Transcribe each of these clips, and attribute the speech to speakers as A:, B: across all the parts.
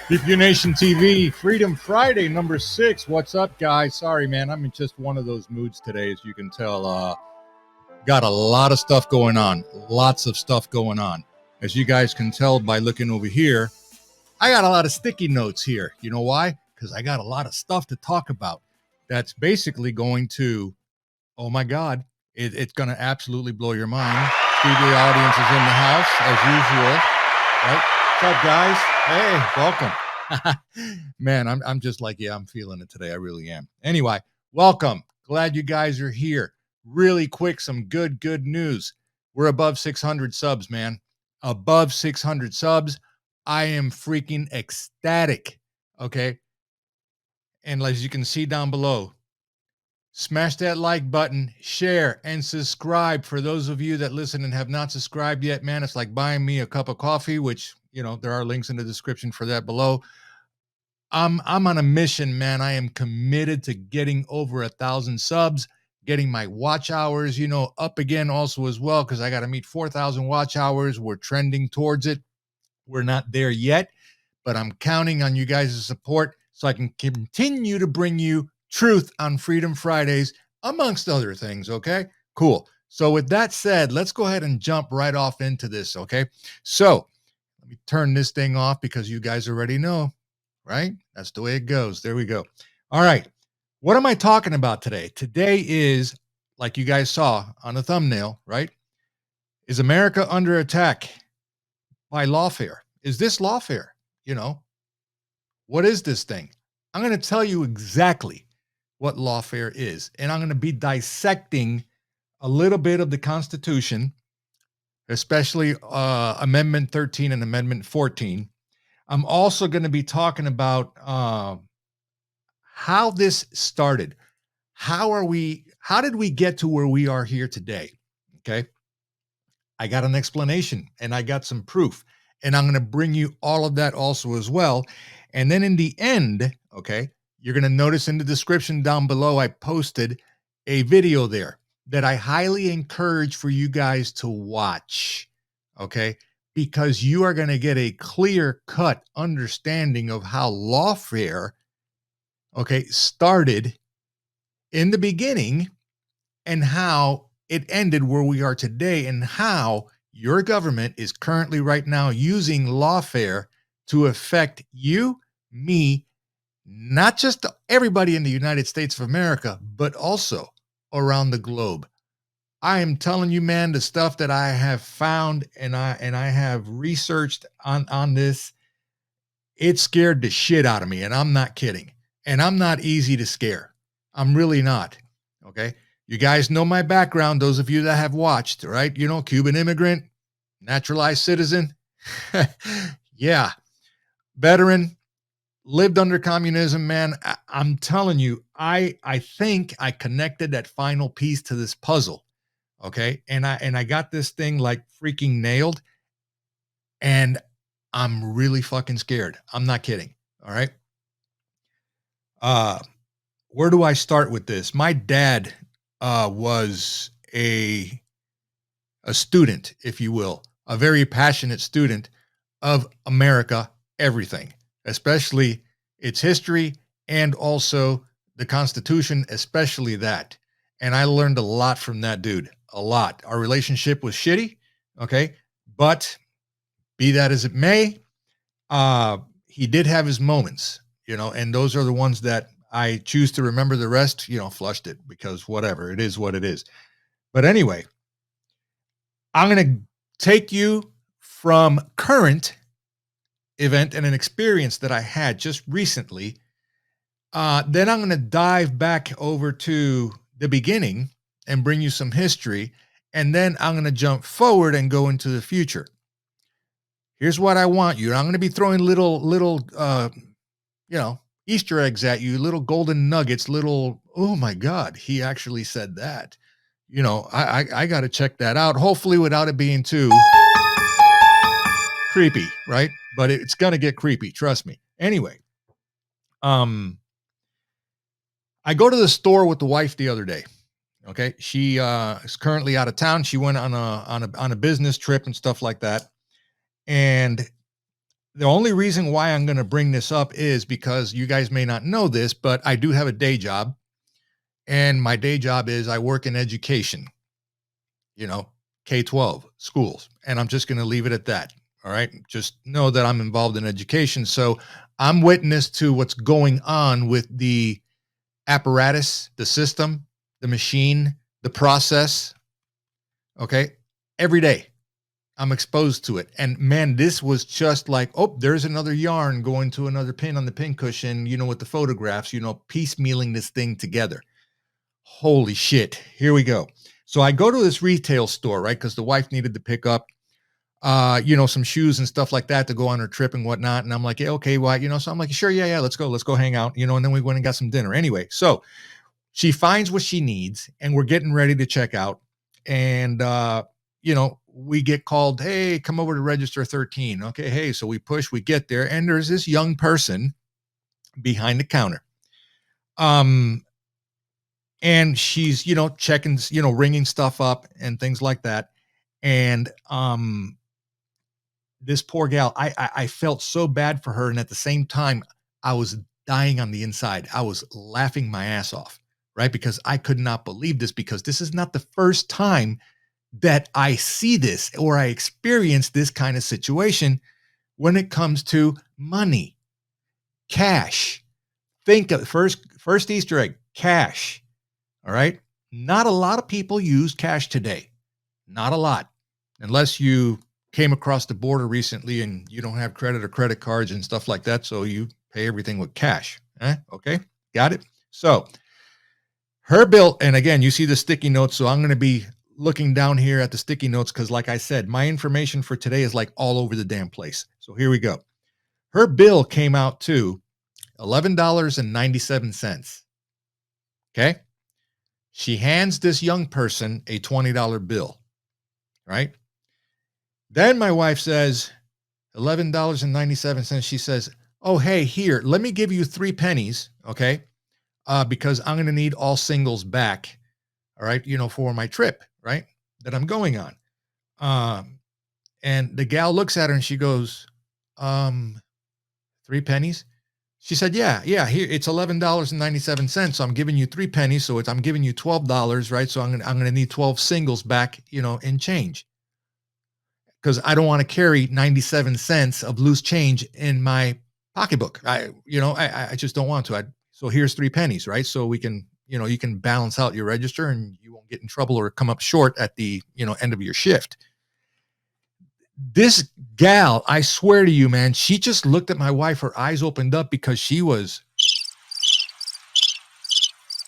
A: PewPew Nation TV, Freedom Friday, number 6. What's up, guys? Sorry, man. I'm in just one of those moods today, as you can tell. Got a lot of stuff going on. Lots of stuff going on. As you guys can tell by looking over here, I got a lot of sticky notes here. You know why? Because I got a lot of stuff to talk about. That's basically going to, oh my God, it's going to absolutely blow your mind. Studio audience is in the house, as usual. Right? What's up, guys? Hey, welcome. Man, I'm just like, yeah, I'm feeling it today. I really am. Anyway, welcome. Glad you guys are here. Really quick, some good news. We're above 600 subs, man. Above 600 subs. I am freaking ecstatic. Okay. And as you can see down below, smash that like button, share, and subscribe. For those of you that listen and have not subscribed yet, man, it's like buying me a cup of coffee, which, you know, there are links in the description for that below. I'm on a mission, man. I am committed to getting over 1,000 subs, getting my watch hours, you know, up again also as well, because I got to meet 4,000 watch hours. We're trending towards it. We're not there yet, but I'm counting on you guys' support so I can continue to bring you truth on Freedom Fridays, amongst other things, okay? Cool. So with that said, let's go ahead and jump right off into this, okay? So let me turn this thing off because you guys already know, right? That's the way it goes. There we go. All right. What am I talking about today? Today is, like you guys saw on the thumbnail, right? Is America under attack by lawfare? Is this lawfare? You know, what is this thing? I'm going to tell you exactly what lawfare is, and I'm going to be dissecting a little bit of the Constitution, especially Amendment 13 and Amendment 14. I'm also going to be talking about how this started. How did we get to where we are here today? Okay. I got an explanation and I got some proof, and I'm going to bring you all of that also as well. And then in the end, okay, you're going to notice in the description down below, I posted a video there that I highly encourage for you guys to watch. Okay. Because you are going to get a clear cut understanding of how lawfare, okay, started in the beginning and how it ended where we are today, and how your government is currently right now using lawfare to affect you, me, not just everybody in the United States of America, but also around the globe. I am telling you, man, the stuff that I have found and I have researched on this, it scared the shit out of me, and I'm not kidding. And I'm not easy to scare. I'm really not. Okay. You guys know my background. Those of you that have watched, right? You know, Cuban immigrant, naturalized citizen. Yeah. Veteran, lived under communism, man. I'm telling you, I think I connected that final piece to this puzzle. Okay. And I got this thing like freaking nailed, and I'm really fucking scared. I'm not kidding. All right. Where do I start with this? My dad was a student, if you will, a very passionate student of America, everything, especially its history and also the Constitution, especially that. And I learned a lot from that dude, a lot. Our relationship was shitty, okay? But be that as it may, he did have his moments, you know, and those are the ones that I choose to remember. The rest, you know, flushed it because whatever, it is what it is. But anyway, I'm going to take you from current event and an experience that I had just recently. Then I'm going to dive back over to the beginning and bring you some history. And then I'm going to jump forward and go into the future. Here's what I want you. I'm going to be throwing little, you know, Easter eggs at you, little golden nuggets, little, oh my God, he actually said that. You know, I got to check that out, hopefully without it being too creepy, right? But it's going to get creepy, trust me. Anyway, I go to the store with the wife the other day. Okay. She is currently out of town. She went on a business trip and stuff like that. And The only reason why I'm going to bring this up is because you guys may not know this, but I do have a day job. And my day job is I work in education, you know, K-12 schools. And I'm just going to leave it at that. All right. Just know that I'm involved in education. So I'm witness to what's going on with the apparatus, the system, the machine, the process. Okay. Every day I'm exposed to it. And man, this was just like, oh, there's another yarn going to another pin on the pin cushion, you know, with the photographs, you know, piecemealing this thing together. Holy shit. Here we go. So I go to this retail store, right? Because the wife needed to pick up, you know, some shoes and stuff like that to go on her trip and whatnot. And I'm like, yeah, okay, well, you know, so I'm like, sure, yeah, let's go hang out, you know, and then we went and got some dinner. Anyway, so she finds what she needs and we're getting ready to check out. And, you know, we get called, hey, come over to register 13. Okay, hey, so we push, we get there, and there's this young person behind the counter. And she's, you know, checking, you know, ringing stuff up and things like that. And this poor gal, I felt so bad for her. And at the same time, I was dying on the inside. I was laughing my ass off, right? Because I could not believe this, because this is not the first time that I see this or I experience this kind of situation when it comes to money, cash. Think of first Easter egg, cash. All right. Not a lot of people use cash today. Not a lot. Unless you came across the border recently and you don't have credit or credit cards and stuff like that. So you pay everything with cash. Okay. Got it. So her bill. And again, you see the sticky notes. So I'm going to be looking down here at the sticky notes, because like I said, my information for today is like all over the damn place. So here we go. Her bill came out to $11.97. Okay. She hands this young person a $20 bill, right? Then my wife says, $11.97. She says, oh, hey, here, let me give you 3 pennies, okay? Because I'm going to need all singles back, all right, you know, for my trip, right, that I'm going on. And the gal looks at her and she goes, 3 pennies? She said, yeah, here, it's $11.97. So I'm giving you 3 pennies. So I'm giving you $12, right? So I'm going to need 12 singles back, you know, in change, because I don't want to carry 97 cents of loose change in my pocketbook. I just don't want to. So here's 3 pennies, right? So we can, you know, you can balance out your register and you won't get in trouble or come up short at the, you know, end of your shift. This gal, I swear to you, man, she just looked at my wife. Her eyes opened up, because she was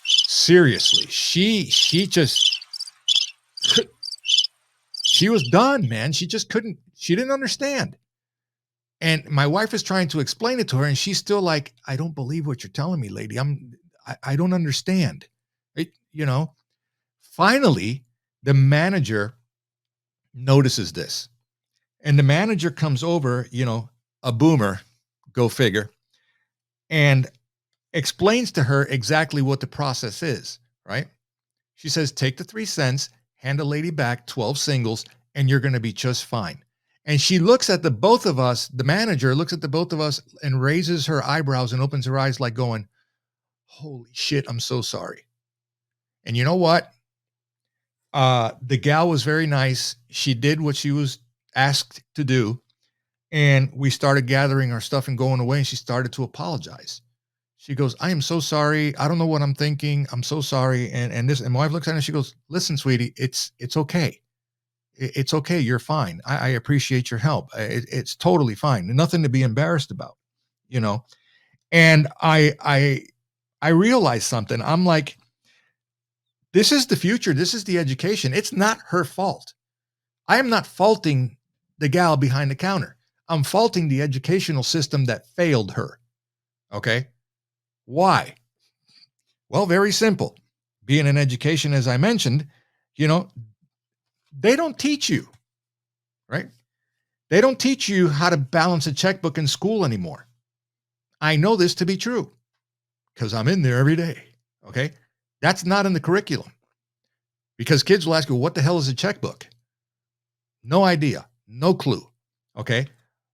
A: seriously, she was done, man. She just couldn't, she didn't understand. And my wife is trying to explain it to her, and she's still like, I don't believe what you're telling me, lady. I don't understand. You know, finally, the manager notices this. And the manager comes over, you know, a boomer, go figure, and explains to her exactly what the process is, right? She says, take the 3 cents, hand a lady back 12 singles, and you're going to be just fine. And she looks at the both of us, the manager looks at the both of us and raises her eyebrows and opens her eyes like going, holy shit, I'm so sorry. And you know what? The gal was very nice. She did what she was asked to do. And we started gathering our stuff and going away. And she started to apologize. She goes, I am so sorry. I don't know what I'm thinking. I'm so sorry. And my wife looks at her and she goes, listen, sweetie, it's okay. It's okay. You're fine. I appreciate your help. It's totally fine. Nothing to be embarrassed about, you know? And I realized something. I'm like, this is the future. This is the education. It's not her fault. I am not faulting the gal behind the counter. I'm faulting the educational system that failed her. Okay. Why? Well, very simple. Being in education, as I mentioned, you know, they don't teach you, right? They don't teach you how to balance a checkbook in school anymore. I know this to be true because I'm in there every day. Okay. That's not in the curriculum, because kids will ask you, what the hell is a checkbook? No idea. No clue. Okay.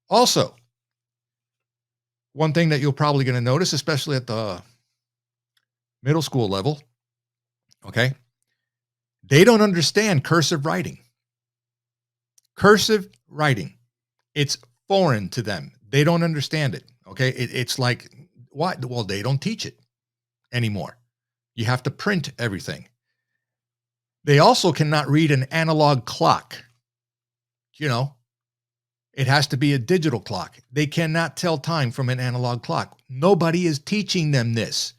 A: Also, one thing that you're probably going to notice, especially at the middle school level, okay, they don't understand cursive writing. Cursive writing, it's foreign to them. They don't understand it, okay? It's like, what? Well, they don't teach it anymore. You have to print everything. They also cannot read an analog clock. You know, it has to be a digital clock. They cannot tell time from an analog clock. Nobody is teaching them this.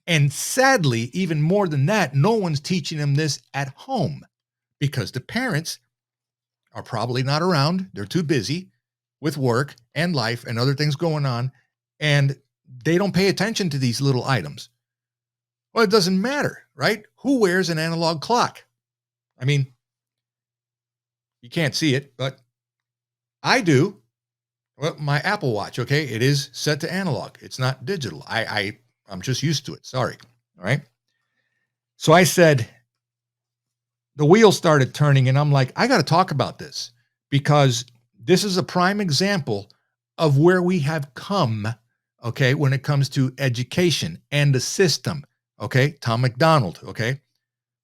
A: And sadly, even more than that, no one's teaching them this at home because the parents are probably not around. They're too busy with work and life and other things going on, and they don't pay attention to these little items. Well, it doesn't matter, right? Who wears an analog clock? I mean, you can't see it, but I do. Well, my Apple Watch, okay, it is set to analog. It's not digital. I'm just used to it. Sorry. All right. So I said, the wheels started turning, and I'm like, I got to talk about this because this is a prime example of where we have come, okay, when it comes to education and the system, okay? Tom McDonald, okay?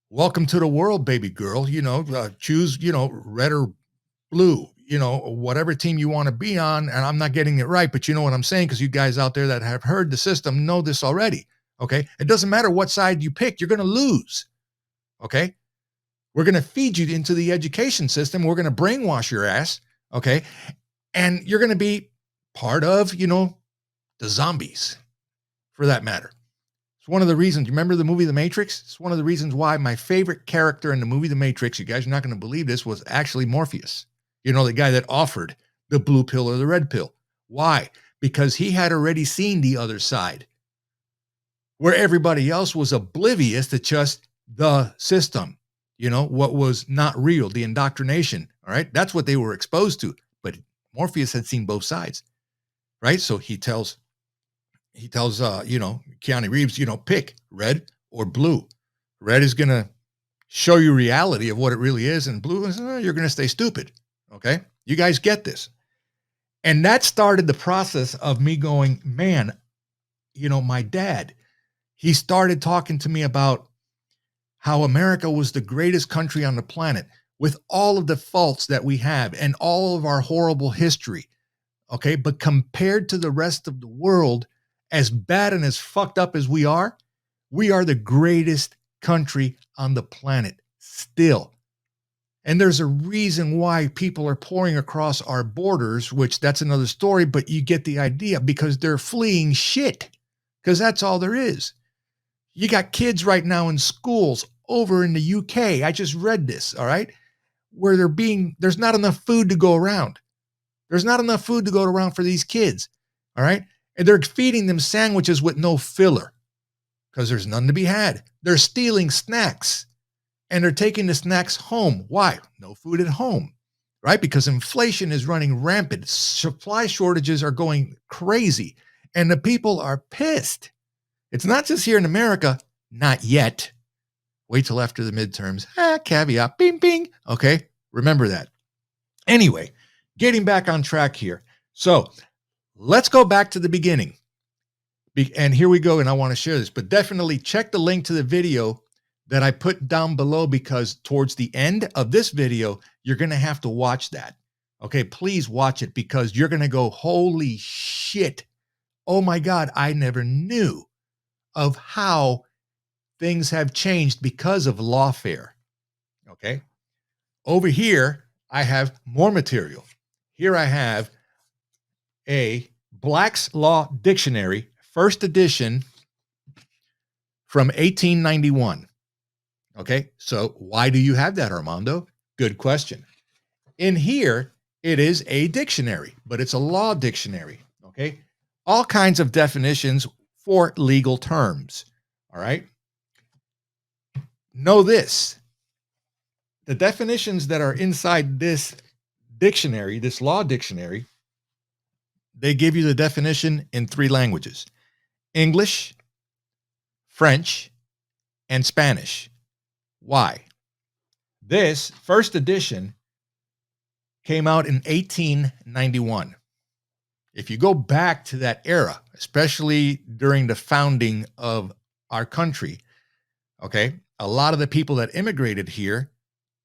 A: Welcome to the world, baby girl. Choose, red or blue, whatever team you want to be on. And I'm not getting it right, but you know what I'm saying, because you guys out there that have heard the system know this already, okay? It doesn't matter what side you pick, you're going to lose, okay? We're going to feed you into the education system. We're going to brainwash your ass, okay? And you're going to be part of, the zombies, for that matter. It's one of the reasons, you remember the movie The Matrix? It's one of the reasons why my favorite character in the movie The Matrix, you guys are not going to believe this, was actually Morpheus. The guy that offered the blue pill or the red pill. Why? Because he had already seen the other side, where everybody else was oblivious to just the system. What was not real, the indoctrination, all right? That's what they were exposed to. But Morpheus had seen both sides, right? So he tells Keanu Reeves, pick red or blue. Red is going to show you reality of what it really is, and blue is, you're going to stay stupid, okay? You guys get this. And that started the process of me going, man, my dad, he started talking to me about how America was the greatest country on the planet with all of the faults that we have and all of our horrible history. Okay. But compared to the rest of the world, as bad and as fucked up as we are the greatest country on the planet still. And there's a reason why people are pouring across our borders, which that's another story, but you get the idea, because they're fleeing shit, because that's all there is. You got kids right now in schools over in the UK. I just read this, all right, where there's not enough food to go around. There's not enough food to go around for these kids, all right? And they're feeding them sandwiches with no filler because there's none to be had. They're stealing snacks and they're taking the snacks home. Why? No food at home, right? Because inflation is running rampant. Supply shortages are going crazy and the people are pissed. It's not just here in America, not yet. Wait till after the midterms. Caveat, bing, bing. Okay, remember that. Anyway, getting back on track here. So let's go back to the beginning. And here we go, and I want to share this, but definitely check the link to the video that I put down below, because towards the end of this video, you're going to have to watch that. Okay, please watch it, because you're going to go, holy shit. Oh my God, I never knew of how things have changed because of lawfare. Okay. Over here, I have more material. Here I have a Black's Law Dictionary, first edition from 1891. Okay. So why do you have that, Armando? Good question. In here, it is a dictionary, but it's a law dictionary. Okay. All kinds of definitions for legal terms. All right. Know this, the definitions that are inside this dictionary, this law dictionary, they give you the definition in 3 languages: English, French, and Spanish. Why? This first edition came out in 1891. If you go back to that era, especially during the founding of our country, okay, a lot of the people that immigrated here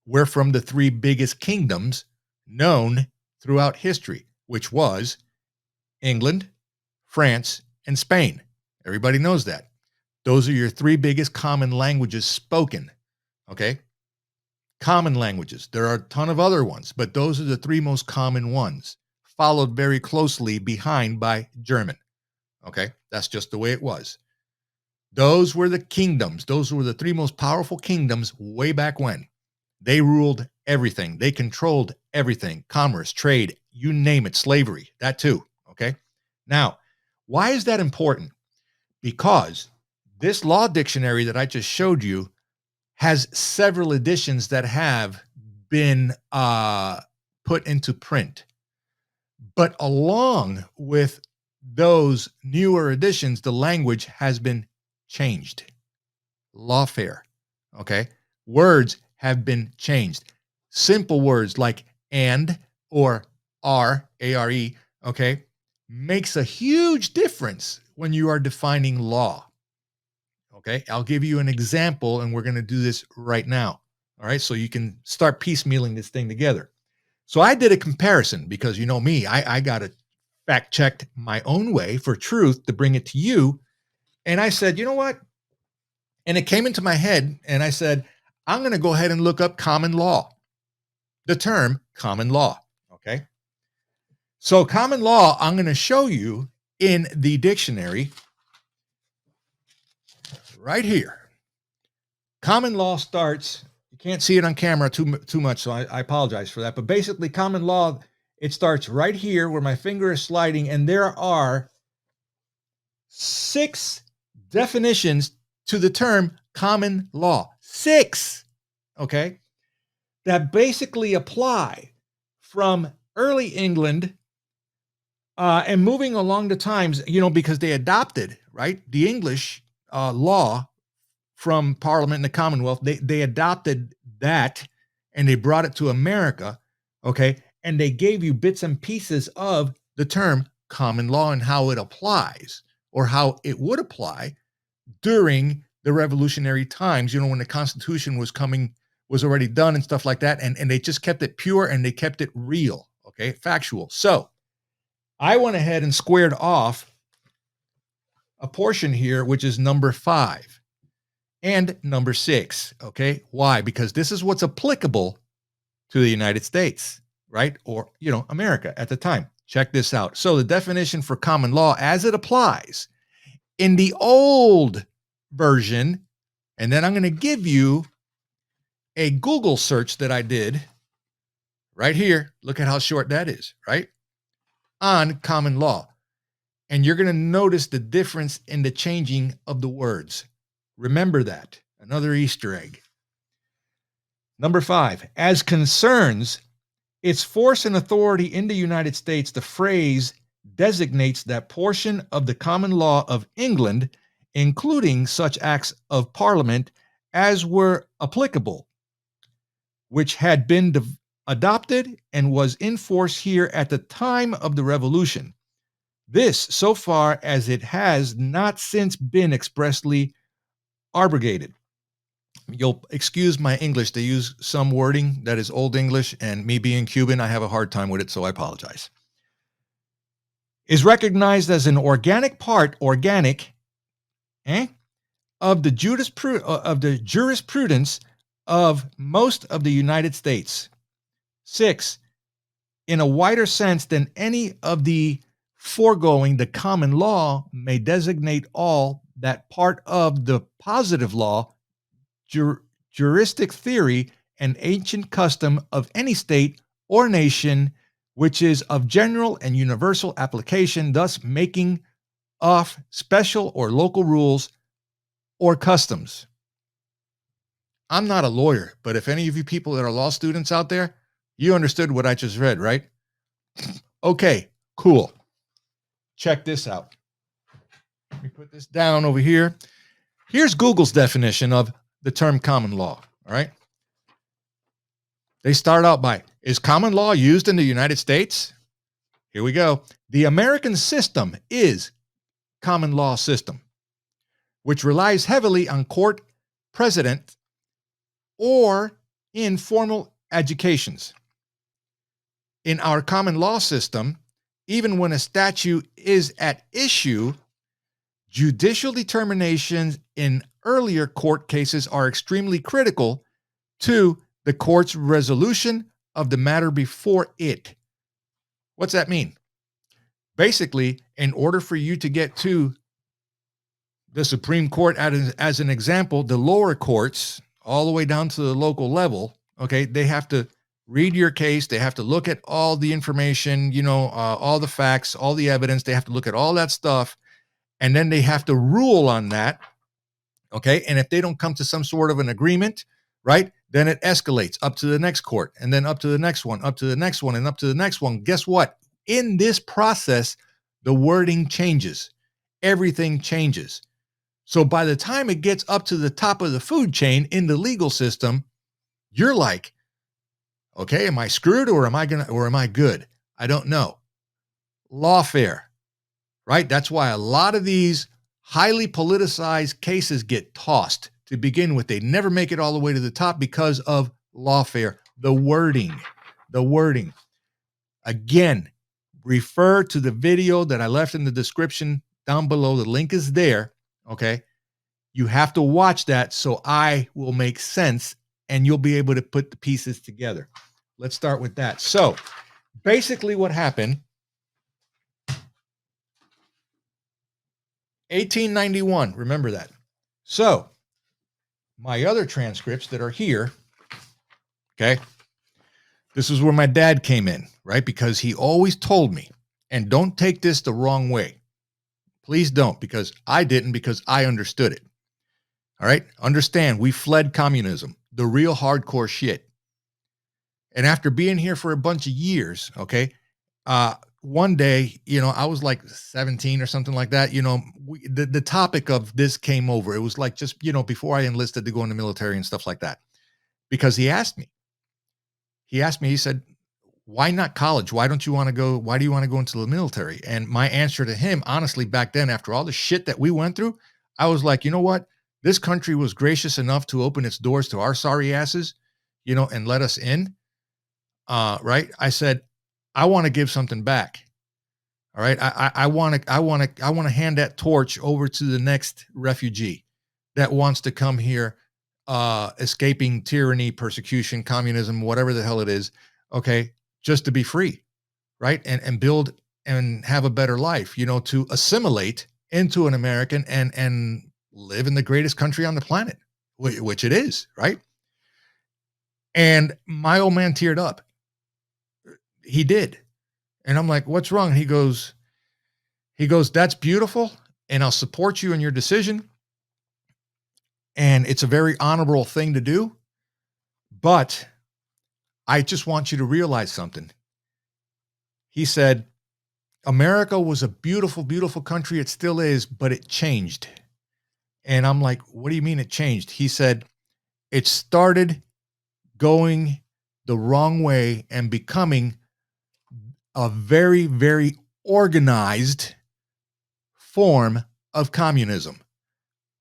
A: were from the three biggest kingdoms known throughout history, which was England, France, and Spain. Everybody knows that. Those are your three biggest common languages spoken, okay? Common languages. There are a ton of other ones, but those are the three most common ones, followed very closely behind by German, okay? That's just the way it was. Those were the kingdoms. Those were the three most powerful kingdoms way back when. They ruled everything. They controlled everything. Commerce, trade, you name it, slavery, that too, okay? Now, why is that important? Because this law dictionary that I just showed you has several editions that have been put into print. But along with those newer editions, the language has been changed. Lawfare, okay? Words have been changed. Simple words like and or are, A-R-E, okay, makes a huge difference when you are defining law. Okay, I'll give you an example, and we're going to do this right now. All right, so you can start piecemealing this thing together. So I did a comparison because you know me, I got to fact checked my own way for truth to bring it to you. And I said, you know what? And it came into my head, and I said, I'm going to go ahead and look up common law, the term common law. Okay, so common law, I'm going to show you in the dictionary right here. Common law starts, you can't see it on camera too much, so I apologize for that. But basically, common law, it starts right here where my finger is sliding, and there are 6 definitions to the term common law. 6, okay, that basically apply from early England and moving along the times, you know, because they adopted, right, the English law from Parliament and the Commonwealth. They adopted that and they brought it to America, okay? And they gave you bits and pieces of the term common law and how it applies or how it would apply during the revolutionary times, you know, when the Constitution was already done and stuff like that. And they just kept it pure and they kept it real, okay? Factual. So I went ahead and squared off a portion here, which is number 5. And number 6, okay? Why? Because this is what's applicable to the United States, right? Or, you know, America at the time. Check this out. So the definition for common law as it applies in the old version, and then I'm going to give you a Google search that I did right here. Look at how short that is, right? On common law. And you're going to notice the difference in the changing of the words. Remember that. Another Easter egg. Number 5, as concerns its force and authority in the United States, the phrase designates that portion of the common law of England, including such acts of Parliament as were applicable, which had been adopted and was in force here at the time of the Revolution. This, so far as it has not since been expressly abrogated. You'll excuse my English. They use some wording that is Old English, and me being Cuban, I have a hard time with it, so I apologize. Is recognized as an organic part, of the jurisprudence of most of the United States. 6, in a wider sense than any of the foregoing, the common law may designate all that part of the positive law, juristic theory, and ancient custom of any state or nation, which is of general and universal application, thus making of special or local rules or customs. I'm not a lawyer, but if any of you people that are law students out there, you understood what I just read, right? Okay, cool. Check this out. Let me put this down over here. Here's Google's definition of the term common law, all right? They start out by, is common law used in the United States? Here we go. The American system is common law system, which relies heavily on court precedent or informal educations. In our common law system, even when a statute is at issue, judicial determinations in earlier court cases are extremely critical to the court's resolution of the matter before it. What's that mean? Basically, in order for you to get to the Supreme Court, as an example, the lower courts, all the way down to the local level, okay, they have to read your case. They have to look at all the information, all the facts, all the evidence. They have to look at all that stuff. And then they have to rule on that. Okay. And if they don't come to some sort of an agreement, right, then it escalates up to the next court and then up to the next one, up to the next one, and up to the next one. Guess what? In this process, the wording changes. Everything changes. So by the time it gets up to the top of the food chain in the legal system, you're like, okay, am I screwed or am I good? I don't know. Lawfare, right? That's why a lot of these highly politicized cases get tossed to begin with. They never make it all the way to the top because of lawfare. The wording. Again, refer to the video that I left in the description down below. The link is there. Okay. You have to watch that so I will make sense and you'll be able to put the pieces together. Let's start with that. So basically what happened, 1891, remember that. So my other transcripts that are here, okay, this is where my dad came in, right? Because he always told me, and don't take this the wrong way. Please don't, because I didn't, because I understood it. All right. Understand, we fled communism, the real hardcore shit. And after being here for a bunch of years, okay, one day, I was like 17 or something like that. The topic of this came over. It was like just, before I enlisted to go in the military and stuff like that, because he asked me, he said, why not college? Why do you want to go into the military? And my answer to him, honestly, back then, after all the shit that we went through, I was like, you know what? This country was gracious enough to open its doors to our sorry asses, and let us in. Right. I said, I want to give something back. All right. I want to hand that torch over to the next refugee that wants to come here, escaping tyranny, persecution, communism, whatever the hell it is. Okay. Just to be free. Right. And build and have a better life, to assimilate into an American and live in the greatest country on the planet, which it is. Right. And my old man teared up. He did. And I'm like, what's wrong? He goes, that's beautiful. And I'll support you in your decision. And it's a very honorable thing to do. But I just want you to realize something. He said, America was a beautiful, beautiful country. It still is, but it changed. And I'm like, what do you mean it changed? He said, it started going the wrong way and becoming a very, very organized form of communism.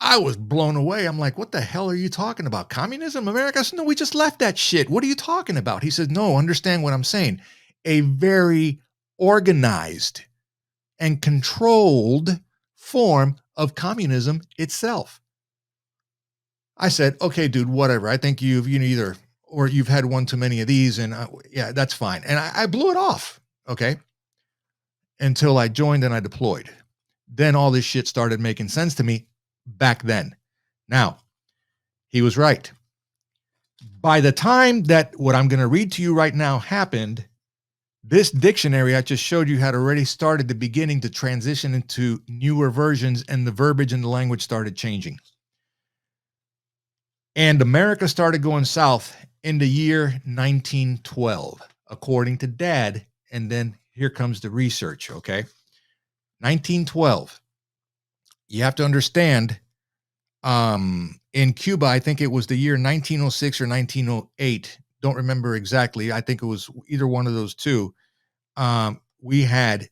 A: I was blown away. I'm like, what the hell are you talking about? Communism, America? I said, no, we just left that shit. What are you talking about? He said, no, understand what I'm saying. A very organized and controlled form of communism itself. I said, okay, dude, whatever. I think you've had one too many of these, and yeah, that's fine. And I blew it off. Okay. Until I joined and I deployed. Then all this shit started making sense to me back then. Now, he was right. By the time that what I'm going to read to you right now happened, this dictionary I just showed you had already started the beginning to transition into newer versions, and the verbiage and the language started changing. And America started going south in the year 1912, according to Dad. And then here comes the research, okay? 1912. You have to understand, in Cuba, I think it was the year 1906 or 1908. Don't remember exactly. I think it was either one of those two. we had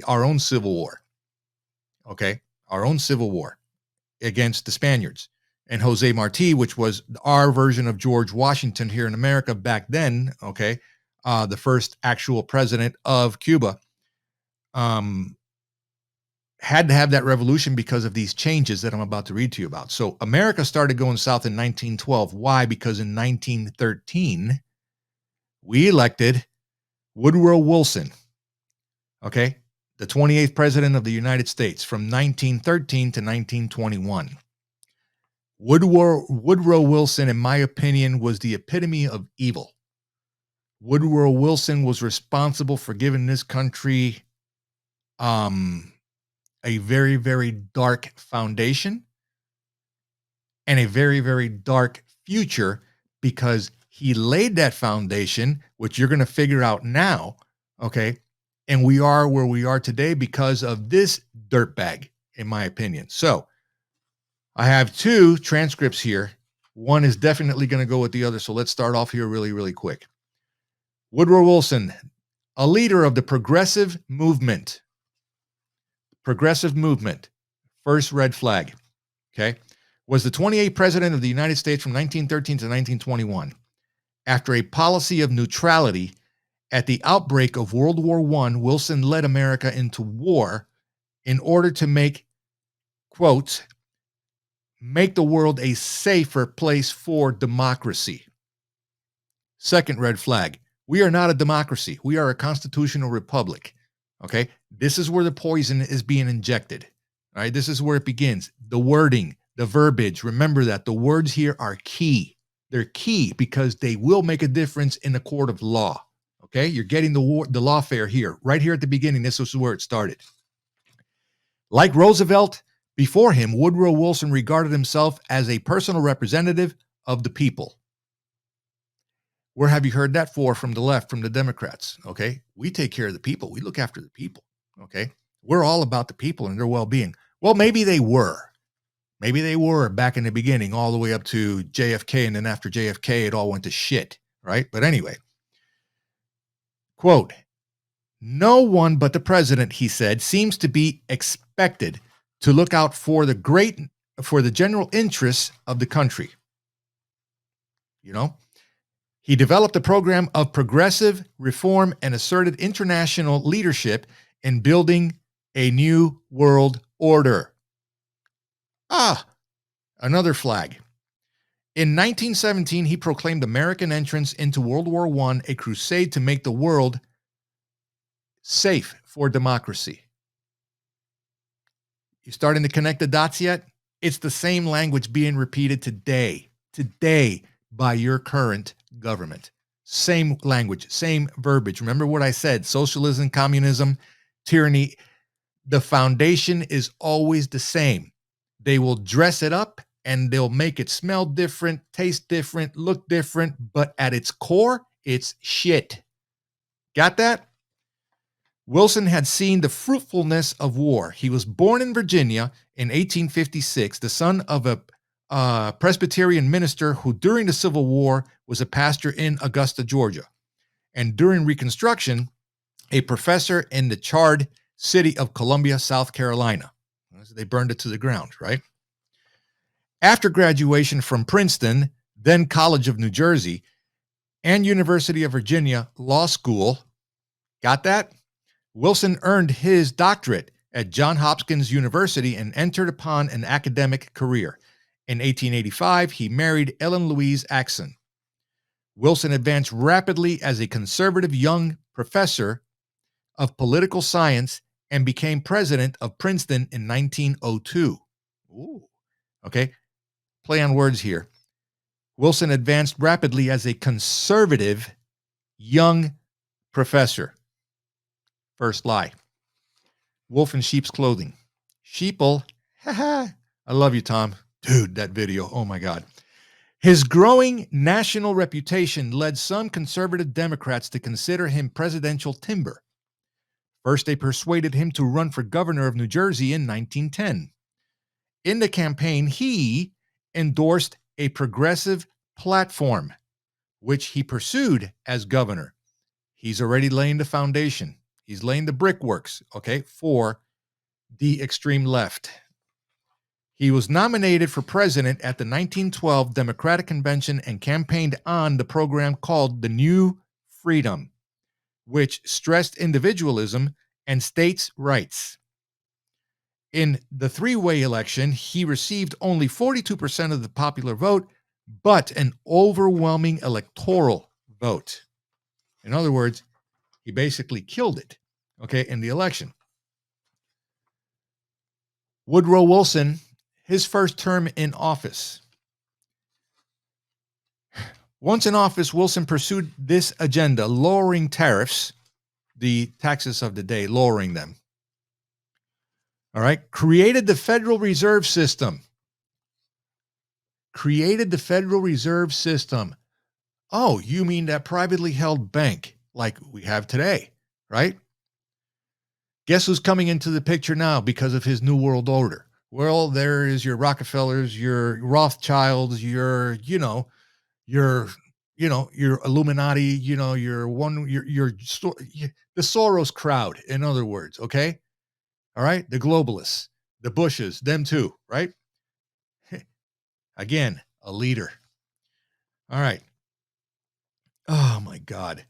A: our own civil war. Okay, our own civil war against the Spaniards. And Jose Marti, which was our version of George Washington here in America back then, okay, the first actual president of Cuba, had to have that revolution because of these changes that I'm about to read to you about. So America started going south in 1912. Why? Because in 1913, we elected Woodrow Wilson, okay, the 28th president of the United States from 1913 to 1921. Woodrow Wilson, in my opinion, was the epitome of evil. Woodrow Wilson was responsible for giving this country a very, very dark foundation and a very, very dark future, because he laid that foundation, which you're going to figure out now, okay? And we are where we are today because of this dirtbag, in my opinion. So I have two transcripts here. One is definitely going to go with the other. So let's start off here really, really quick. Woodrow Wilson, a leader of the progressive movement. Progressive movement. First red flag. Okay. Was the 28th president of the United States from 1913 to 1921. After a policy of neutrality, at the outbreak of World War I, Wilson led America into war in order to make, quote, make the world a safer place for democracy. Second red flag. We are not a democracy. We are a constitutional republic. Okay. This is where the poison is being injected. All right. This is where it begins. The wording, the verbiage. Remember that the words here are key. They're key because they will make a difference in the court of law. Okay. You're getting the lawfare here, right here at the beginning. This is where it started. Like Roosevelt, before him, Woodrow Wilson regarded himself as a personal representative of the people. Where have you heard that from the left, from the Democrats? Okay. We take care of the people. We look after the people. Okay. We're all about the people and their well-being. Well, maybe they were. Maybe they were back in the beginning, all the way up to JFK. And then after JFK, it all went to shit. Right. But anyway, quote, no one but the president, he said, seems to be expected to look out for the general interests of the country. You know, he developed a program of progressive reform and asserted international leadership in building a new world order. Another flag. In 1917, he proclaimed American entrance into World War I a crusade to make the world safe for democracy. You starting to connect the dots yet? It's the same language being repeated today by your current government. Same language, same verbiage. Remember what I said, socialism, communism, tyranny. The foundation is always the same. They will dress it up and they'll make it smell different, taste different, look different, but at its core, it's shit. Got that? Wilson had seen the fruitfulness of war. He was born in Virginia in 1856, the son of a Presbyterian minister who during the Civil War was a pastor in Augusta, Georgia. And during Reconstruction, a professor in the charred city of Columbia, South Carolina. They burned it to the ground, right? After graduation from Princeton, then College of New Jersey, and University of Virginia Law School, got that? Wilson earned his doctorate at Johns Hopkins University and entered upon an academic career. In 1885, he married Ellen Louise Axon. Wilson advanced rapidly as a conservative young professor of political science and became president of Princeton in 1902. Ooh, okay. Play on words here. Wilson advanced rapidly as a conservative young professor. First lie. Wolf in sheep's clothing. Sheeple. I love you, Tom. Dude, that video. Oh my God. His growing national reputation led some conservative Democrats to consider him presidential timber. First, they persuaded him to run for governor of New Jersey in 1910. In the campaign, he endorsed a progressive platform, which he pursued as governor. He's already laying the foundation. He's laying the brickworks, okay, for the extreme left. He was nominated for president at the 1912 Democratic Convention and campaigned on the program called the New Freedom, which stressed individualism and states' rights. In the three-way election, he received only 42% of the popular vote, but an overwhelming electoral vote. In other words, he basically killed it, okay, in the election. Woodrow Wilson, his first term in office. Once in office, Wilson pursued this agenda, lowering tariffs, the taxes of the day, lowering them. All right. Created the Federal Reserve System. Oh, you mean that privately held bank like we have today, right? Guess who's coming into the picture now because of his New World Order? Well, there is your Rockefellers, your Rothschilds, your Illuminati, the Soros crowd, in other words, okay? All right, the globalists, the Bushes, them too, right? Again, a leader. All right. Oh my God.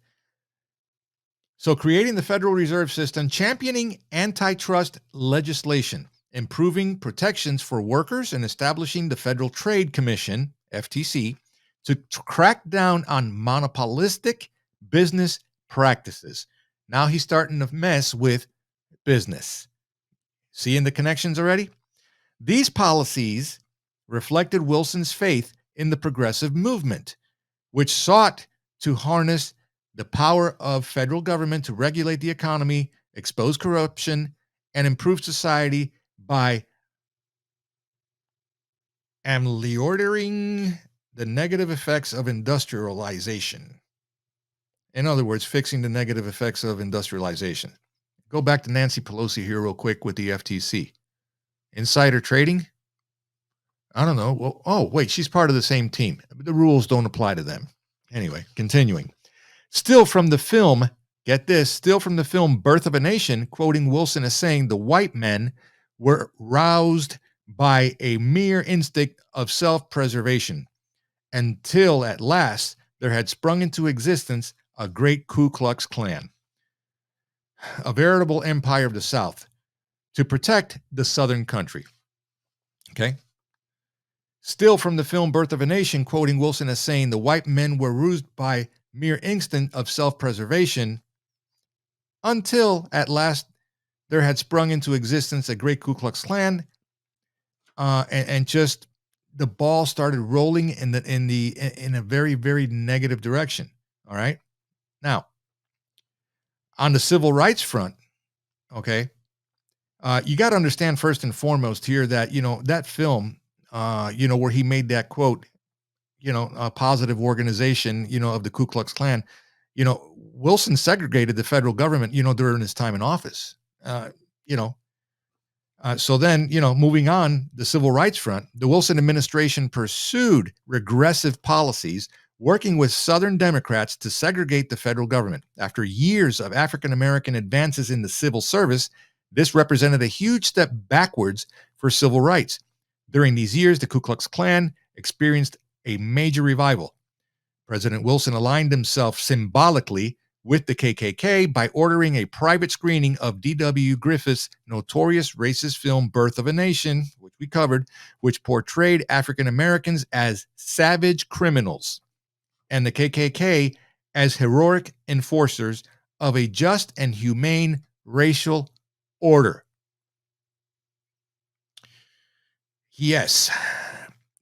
A: So creating the Federal Reserve System, championing antitrust legislation, improving protections for workers, and establishing the Federal Trade Commission, FTC, to crack down on monopolistic business practices. Now he's starting to mess with business. Seeing the connections already? These policies reflected Wilson's faith in the progressive movement, which sought to harness the power of federal government to regulate the economy, expose corruption, and improve society by ameliorating the negative effects of industrialization. In other words, fixing the negative effects of industrialization. Go back to Nancy Pelosi here real quick with the FTC. Insider trading? I don't know. Well, oh, wait, she's part of the same team. The rules don't apply to them. Anyway, continuing. Still from the film, get this, still from the film Birth of a Nation, quoting Wilson as saying the white men were roused by a mere instinct of self-preservation until at last there had sprung into existence a great Ku Klux Klan, a veritable empire of the South, to protect the Southern country. Okay? Still from the film Birth of a Nation, quoting Wilson as saying the white men were roused by mere instinct of self-preservation until at last there had sprung into existence a great Ku Klux Klan, and just the ball started rolling in a very, very negative direction. All right. Now, on the civil rights front, okay, you got to understand first and foremost here that that film, where he made that quote, a positive organization, of the Ku Klux Klan, Wilson segregated the federal government, during his time in office. So then, moving on, the civil rights front, the Wilson administration pursued regressive policies, working with Southern Democrats to segregate the federal government. After years of African-American advances in the civil service, this represented a huge step backwards for civil rights. During these years, the Ku Klux Klan experienced a major revival. President Wilson aligned himself symbolically with the KKK by ordering a private screening of D.W. Griffith's notorious racist film Birth of a Nation, which we covered, which portrayed African Americans as savage criminals and the KKK as heroic enforcers of a just and humane racial order. Yes.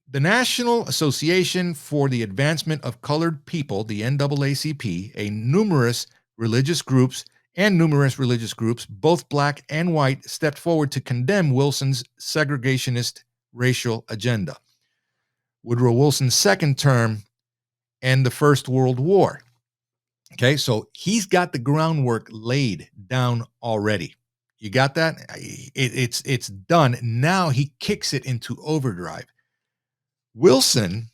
A: The National Association for the Advancement of Colored People, the NAACP, numerous religious groups, both black and white, stepped forward to condemn Wilson's segregationist racial agenda. Woodrow Wilson's second term and the First World War. Okay, so he's got the groundwork laid down already. You got that? It's done. Now he kicks it into overdrive. Wilson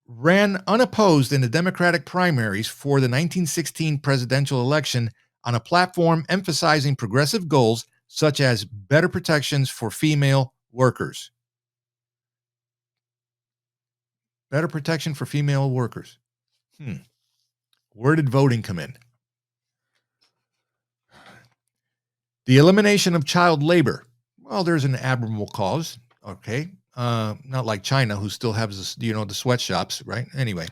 A: ran unopposed in the Democratic primaries for the 1916 presidential election on a platform emphasizing progressive goals such as better protections for female workers. Better protection for female workers. Where did voting come in? The elimination of child labor. Well, there's an admirable cause. Okay. Not like China, who still has, the sweatshops, right? Anyway.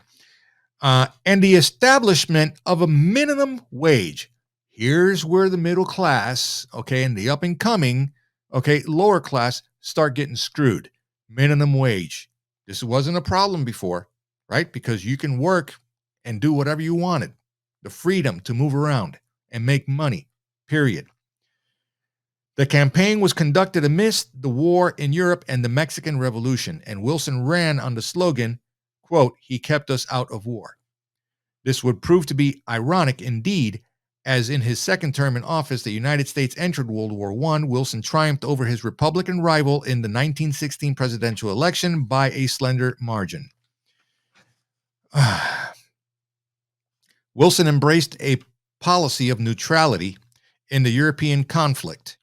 A: And the establishment of a minimum wage. Here's where the middle class, okay, and the up and coming, okay, lower class start getting screwed. Minimum wage. This wasn't a problem before, right? Because you can work and do whatever you wanted. The freedom to move around and make money, period. The campaign was conducted amidst the war in Europe and the Mexican Revolution, and Wilson ran on the slogan, quote, "He kept us out of war." This would prove to be ironic indeed, as in his second term in office, the United States entered World War I. Wilson triumphed over his Republican rival in the 1916 presidential election by a slender margin. Wilson embraced a policy of neutrality in the European conflict,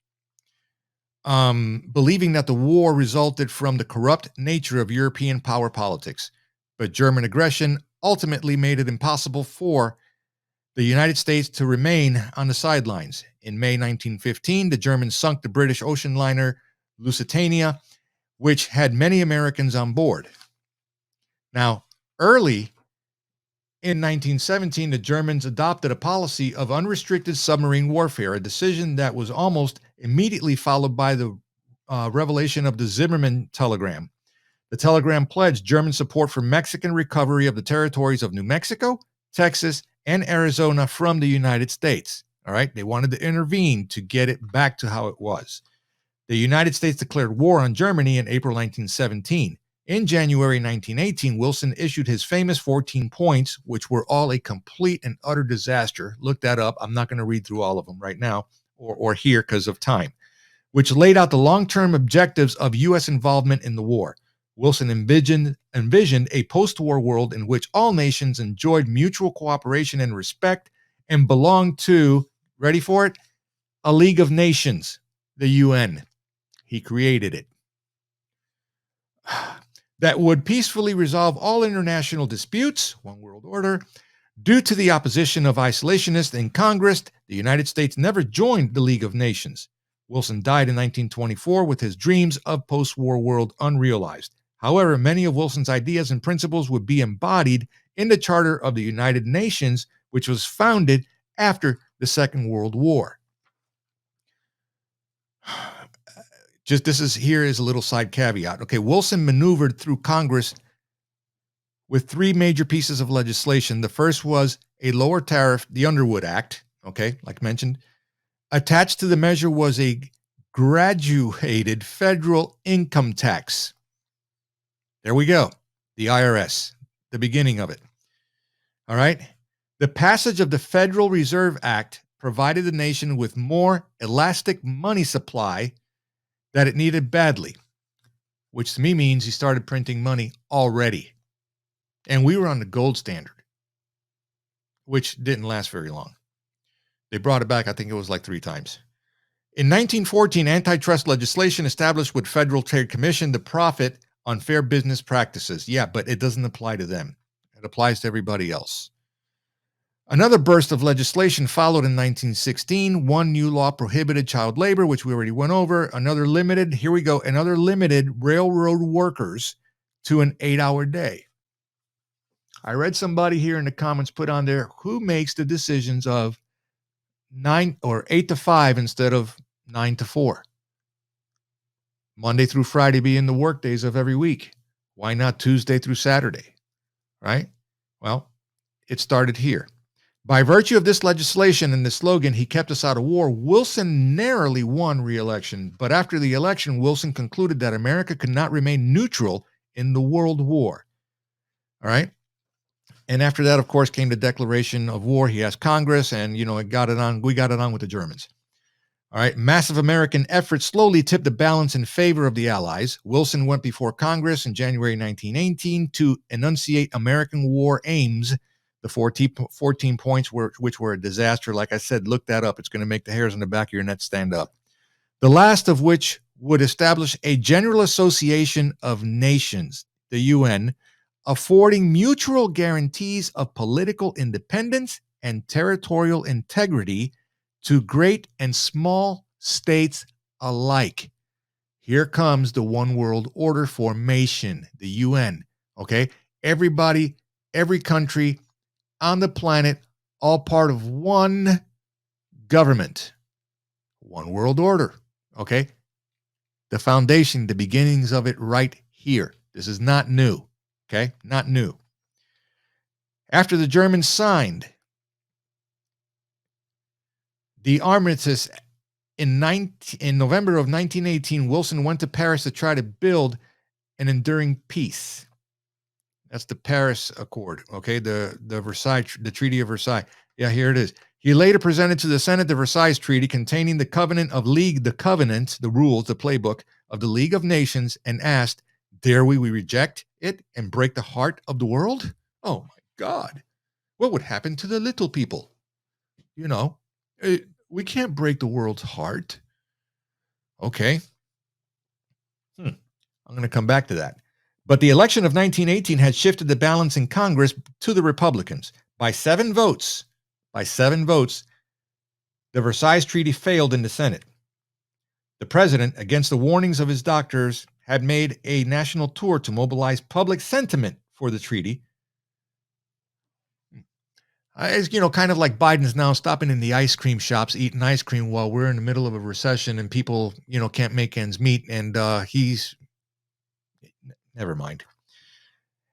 A: believing that the war resulted from the corrupt nature of European power politics. But German aggression ultimately made it impossible for the United States to remain on the sidelines. In May 1915, the Germans sunk the British ocean liner Lusitania, which had many Americans on board. Now, early in 1917, the Germans adopted a policy of unrestricted submarine warfare, a decision that was almost immediately followed by the revelation of the Zimmermann telegram. The telegram pledged German support for Mexican recovery of the territories of New Mexico, Texas, and Arizona from the United States. All right, they wanted to intervene to get it back to how it was. The United States declared war on Germany in April 1917. In January 1918, Wilson issued his famous 14 points, which were all a complete and utter disaster. Look that up. I'm not going to read through all of them right now or here because of time, which laid out the long-term objectives of U.S. involvement in the war. Wilson envisioned a post-war world in which all nations enjoyed mutual cooperation and respect and belonged to, ready for it, a League of Nations, the UN. He created it. That would peacefully resolve all international disputes, one world order. Due to the opposition of isolationists in Congress, the United States never joined the League of Nations. Wilson died in 1924 with his dreams of post-war world unrealized. However, many of Wilson's ideas and principles would be embodied in the Charter of the United Nations, which was founded after the Second World War. Here is a little side caveat. Okay, Wilson maneuvered through Congress with three major pieces of legislation. The first was a lower tariff, the Underwood Act, okay, like mentioned. Attached to the measure was a graduated federal income tax. There we go. The IRS, the beginning of it. All right. The passage of the Federal Reserve Act provided the nation with more elastic money supply that it needed badly, which to me means he started printing money already. And we were on the gold standard, which didn't last very long. They brought it back, I think it was like 3 times. In 1914, antitrust legislation established with Federal Trade Commission the profit on fair business practices. Yeah, but it doesn't apply to them. It applies to everybody else. Another burst of legislation followed in 1916. One new law prohibited child labor, which we already went over. Another limited railroad workers to an 8-hour day. I read somebody here in the comments put on there, who makes the decisions of 8 to 5 instead of 9 to 4? Monday through Friday being the work days of every week. Why not Tuesday through Saturday? Right? Well, it started here. By virtue of this legislation and the slogan, "He kept us out of war," Wilson narrowly won re-election. But after the election, Wilson concluded that America could not remain neutral in the World War. All right? And after that, of course, came the declaration of war. He asked Congress, and, we got it on with the Germans. All right. Massive American efforts slowly tipped the balance in favor of the Allies. Wilson went before Congress in January 1918 to enunciate American war aims, The 14 points, which were a disaster. Like I said, look that up. It's going to make the hairs on the back of your neck stand up. The last of which would establish a General Association of Nations, the UN, affording mutual guarantees of political independence and territorial integrity to great and small states alike. Here comes the one world order formation, the UN. Okay? Everybody, every country on the planet, all part of one government, one world order. Okay? The foundation, the beginnings of it right here. This is not new. Okay? Not new. After the Germans signed the armistice in November of 1918, Wilson went to Paris to try to build an enduring peace. That's the Paris Accord, okay? The Versailles, the Treaty of Versailles. Yeah, here it is. He later presented to the Senate the Versailles Treaty containing the Covenant of League, the covenant, the rules, the playbook of the League of Nations, and asked, dare we reject it and break the heart of the world? Oh my God. What would happen to the little people? You know, we can't break the world's heart. Okay. I'm going to come back to that. But the election of 1918 had shifted the balance in Congress to the Republicans. By 7 votes, the Versailles Treaty failed in the Senate. The president, against the warnings of his doctors, had made a national tour to mobilize public sentiment for the treaty. It's, kind of like Biden's now stopping in the ice cream shops, eating ice cream while we're in the middle of a recession and people, can't make ends meet. And never mind.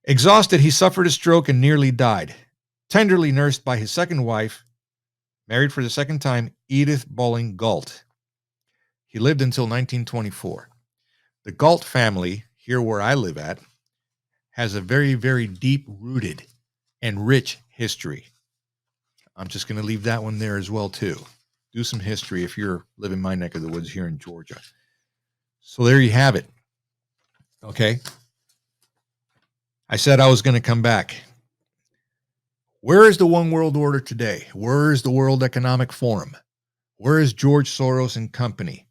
A: Exhausted, he suffered a stroke and nearly died. Tenderly nursed by his second wife, married for the second time, Edith Bolling Galt. He lived until 1924. The Galt family, here where I live at, has a very, very deep-rooted and rich history. I'm just going to leave that one there as well, too. Do some history if you're living my neck of the woods here in Georgia. So there you have it. Okay. I said I was going to come back. Where is the one world order today? Where is the World Economic Forum? Where is George Soros and company?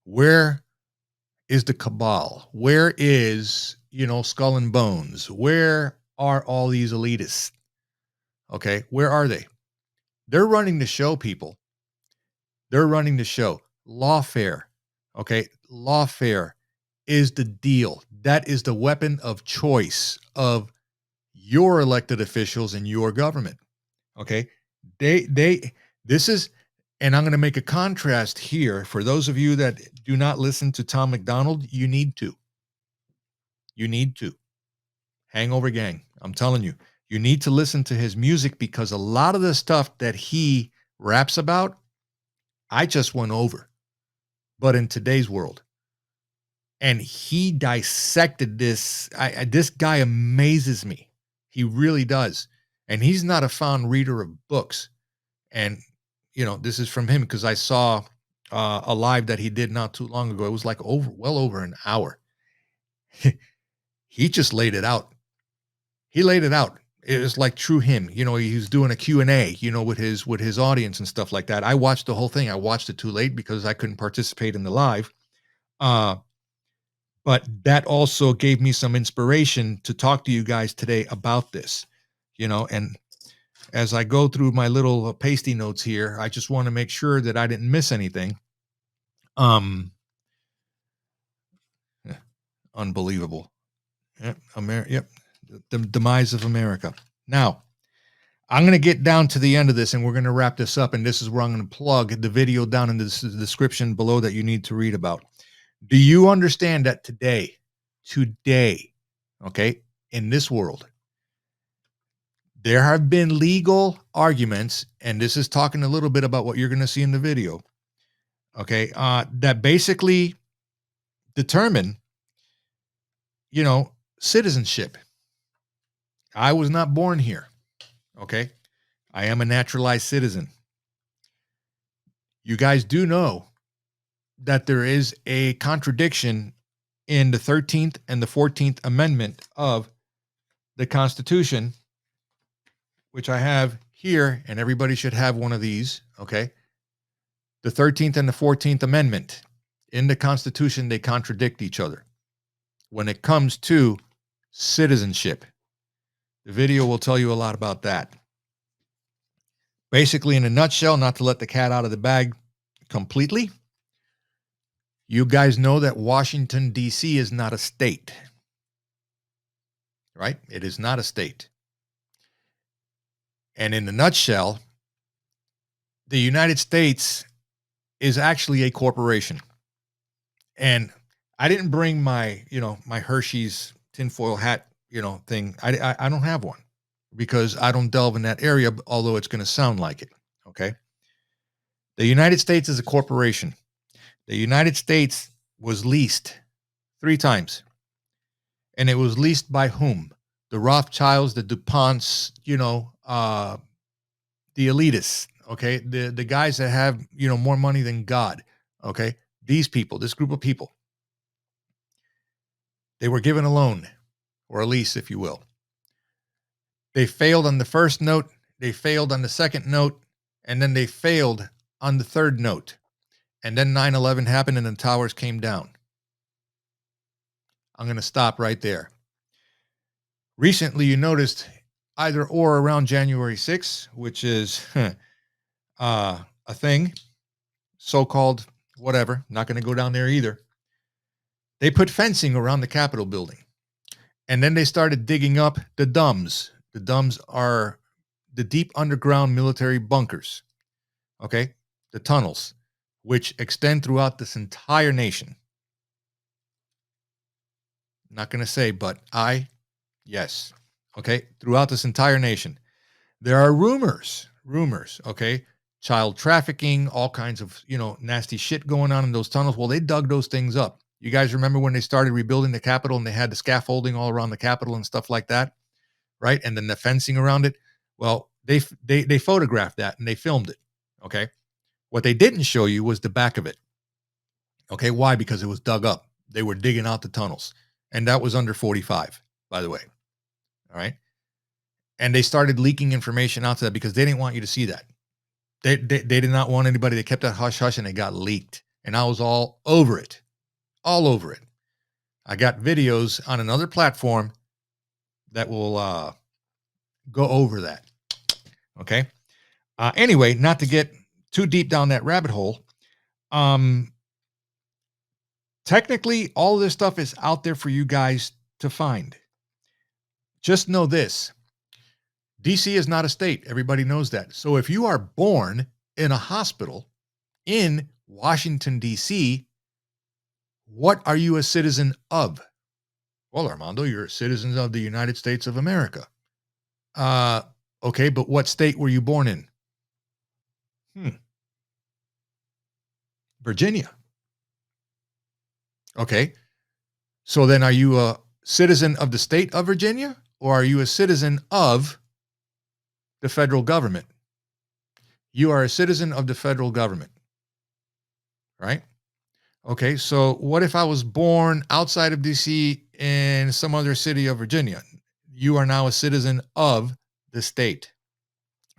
A: Where is the cabal? Where is, Skull and Bones? Where are all these elitists? Okay, where are they? They're running the show, people. They're running the show. Lawfare. Okay, lawfare is the deal. That is the weapon of choice of your elected officials in your government. Okay, this is, and I'm going to make a contrast here for those of you that do not listen to Tom McDonald. You need to. Hangover Gang. I'm telling you, you need to listen to his music because a lot of the stuff that he raps about, I just went over, but in today's world. And he dissected this. This guy amazes me. He really does. And he's not a fond reader of books. And, this is from him because I saw a live that he did not too long ago. It was like well over an hour. He just laid it out. He laid it out. It was like true him. He was doing a Q&A, with his audience and stuff like that. I watched the whole thing. I watched it too late because I couldn't participate in the live. But that also gave me some inspiration to talk to you guys today about this, and as I go through my little pasty notes here, I just want to make sure that I didn't miss anything. Unbelievable. Yep. The demise of America. Now, I'm going to get down to the end of this and we're going to wrap this up. And this is where I'm going to plug the video down in the description below that you need to read about. Do you understand that today, okay, in this world, there have been legal arguments, and this is talking a little bit about what you're going to see in the video, okay, that basically determine, citizenship. I was not born here, okay? I am a naturalized citizen. You guys do know that there is a contradiction in the 13th and the 14th Amendment of the Constitution which I have here, and everybody should have one of these, okay? The 13th and the 14th Amendment. In the Constitution, they contradict each other when it comes to citizenship. The video will tell you a lot about that. Basically, in a nutshell, not to let the cat out of the bag completely, you guys know that Washington, D.C. is not a state, right? It is not a state. And in a nutshell, the United States is actually a corporation. And I didn't bring my, my Hershey's tinfoil hat, thing. I don't have one because I don't delve in that area, although it's going to sound like it. Okay. The United States is a corporation. The United States was leased 3 times. And it was leased by whom? The Rothschilds, the DuPonts, the elitists. Okay. The guys that have, more money than God. Okay. These people, this group of people, they were given a loan or a lease, if you will. They failed on the first note. They failed on the second note. And then they failed on the third note. And then 9/11 happened and the towers came down. I'm going to stop right there. Recently, you noticed either or around January 6th, which is a thing, so-called whatever, not going to go down there either. They put fencing around the Capitol building. And then they started digging up the DUMBs. The DUMBs are the deep underground military bunkers. Okay? The tunnels, which extend throughout this entire nation. Not going to say, but yes. Okay? Throughout this entire nation. There are rumors, okay? Child trafficking, all kinds of, nasty shit going on in those tunnels. Well, they dug those things up. You guys remember when they started rebuilding the Capitol and they had the scaffolding all around the Capitol and stuff like that, right? And then the fencing around it. Well, they photographed that and they filmed it, okay? What they didn't show you was the back of it. Okay, why? Because it was dug up. They were digging out the tunnels. And that was under 45, by the way. All right? And they started leaking information out to that because they didn't want you to see that. They did not want anybody. They kept that hush-hush and it got leaked. And I was all over it. All over it. I got videos on another platform that will go over that. Okay? Anyway, not to get too deep down that rabbit hole, technically, all this stuff is out there for you guys to find. Just know this. DC is not a state. Everybody knows that. So if you are born in a hospital in Washington, D.C., what are you a citizen of? Well, Armando, you're a citizen of the United States of America. Okay, but what state were you born in? Virginia. Okay. So then are you a citizen of the state of Virginia or are you a citizen of the federal government? You are a citizen of the federal government, right? Okay. So what if I was born outside of DC in some other city of Virginia? You are now a citizen of the state,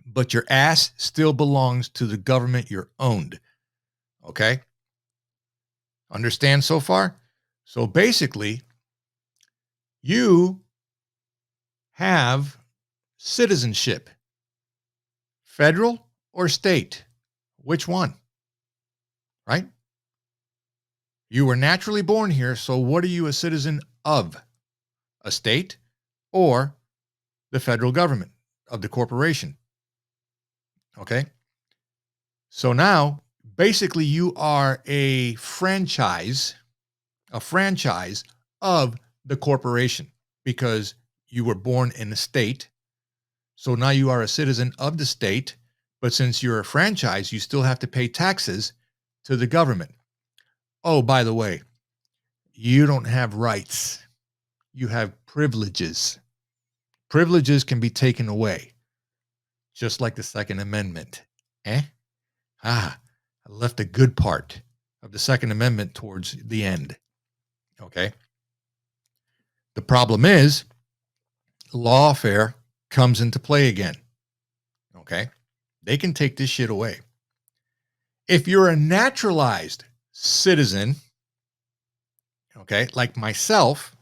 A: but your ass still belongs to the government you're owned. Okay. Understand so far? So basically, you have citizenship, federal or state. Which one? Right? You were naturally born here, so what are you a citizen of? A state or the federal government of the corporation? Okay? So now, basically, you are a franchise of the corporation because you were born in the state. So now you are a citizen of the state, but since you're a franchise, you still have to pay taxes to the government. Oh, by the way, you don't have rights. You have privileges. Privileges can be taken away, just like the Second Amendment. I left a good part of the Second Amendment towards the end. Okay. The problem is lawfare comes into play again. Okay. They can take this shit away. If you're a naturalized citizen, okay, like myself,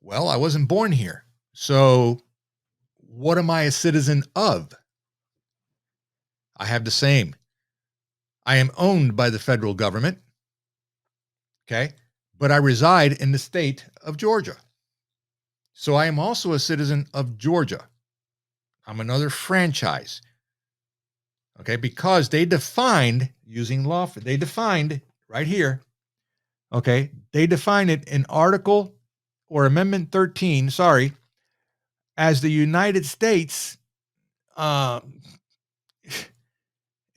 A: well, I wasn't born here. So what am I a citizen of? I have the same. I am owned by the federal government. Okay. But I reside in the state of Georgia. So I am also a citizen of Georgia. I'm another franchise. Okay. Because they defined using law, they defined right here. Okay. They defined it in Article or Amendment 13, sorry, as the United States.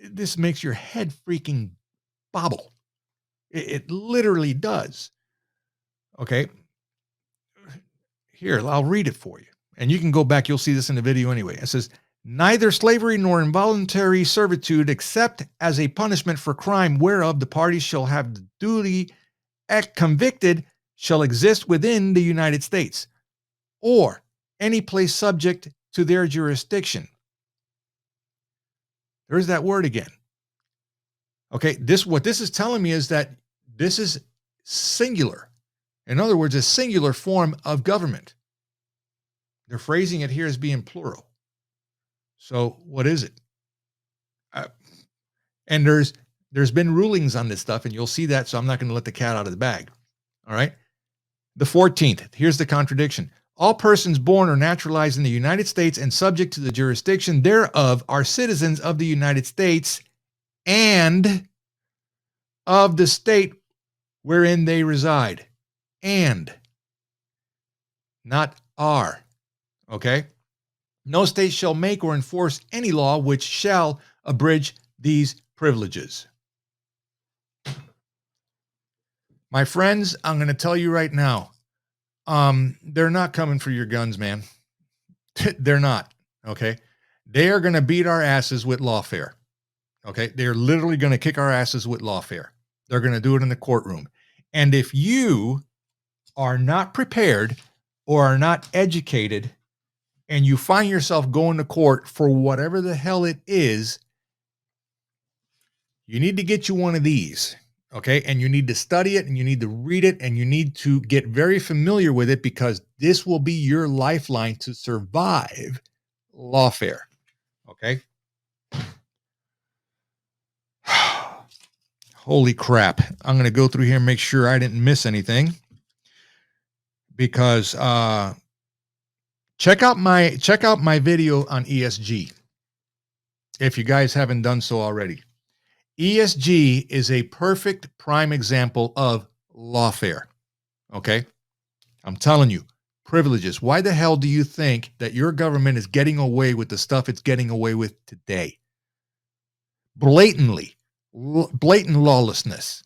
A: This makes your head freaking bobble. It literally does. Okay. Here, I'll read it for you. And you can go back. You'll see this in the video anyway. It says, neither slavery nor involuntary servitude, except as a punishment for crime whereof the parties shall have the duty convicted, shall exist within the United States or any place subject to their jurisdiction. There's that word again. Okay, what this is telling me is that this is singular. In other words, a singular form of government. They're phrasing it here as being plural. So what is it? And there's been rulings on this stuff, and you'll see that, so I'm not going to let the cat out of the bag. All right? The 14th, here's the contradiction. All persons born or naturalized in the United States and subject to the jurisdiction thereof are citizens of the United States and of the state wherein they reside. And, not are. Okay? No state shall make or enforce any law which shall abridge these privileges. My friends, I'm going to tell you right now, they're not coming for your guns, man. They're not. Okay? They are going to beat our asses with lawfare. Okay? They're literally going to kick our asses with lawfare. They're going to do it in the courtroom. And if you are not prepared or are not educated and you find yourself going to court for whatever the hell it is, you need to get you one of these, okay? And you need to study it and you need to read it and you need to get very familiar with it because this will be your lifeline to survive lawfare, okay? Holy crap. I'm going to go through here and make sure I didn't miss anything because check out my video on ESG if you guys haven't done so already. ESG is a perfect prime example of lawfare. Okay? I'm telling you, privileges. Why the hell do you think that your government is getting away with the stuff it's getting away with today? Blatant lawlessness.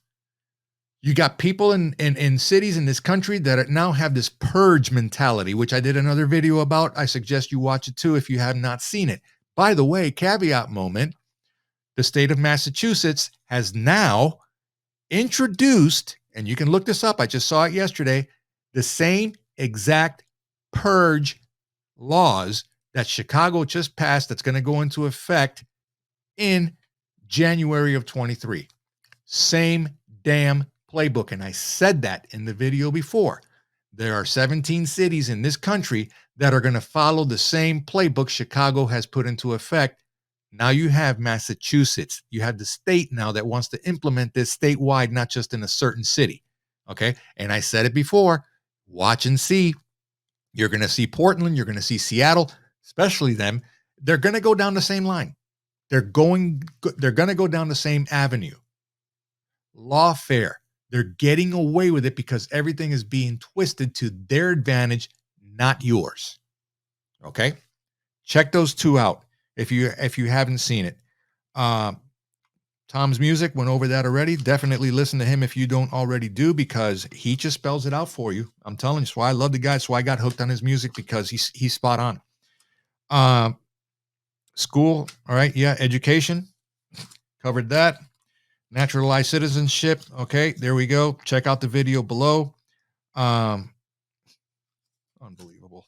A: You got people in cities in this country that now have this purge mentality, which I did another video about. I suggest you watch it too if you have not seen it. By the way, caveat moment, the state of Massachusetts has now introduced, and you can look this up, I just saw it yesterday, the same exact purge laws that Chicago just passed that's going to go into effect in January of 23. Same damn playbook. And I said that in the video before. There are 17 cities in this country that are going to follow the same playbook Chicago has put into effect. Now you have Massachusetts. You have the state now that wants to implement this statewide, not just in a certain city. Okay. And I said it before, watch and see. You're going to see Portland. You're going to see Seattle, especially them. They're going to go down the same line. They're going to go down the same avenue. Lawfare. They're getting away with it because everything is being twisted to their advantage, not yours. Okay. Check those two out. If you haven't seen it, Tom's Music went over that already. Definitely listen to him if you don't already do, because he just spells it out for you. I'm telling you, that's why I love the guy. That's why I got hooked on his music, because he's spot on. School, all right, yeah, education, covered that. Naturalized citizenship, okay, there we go. Check out the video below. Unbelievable.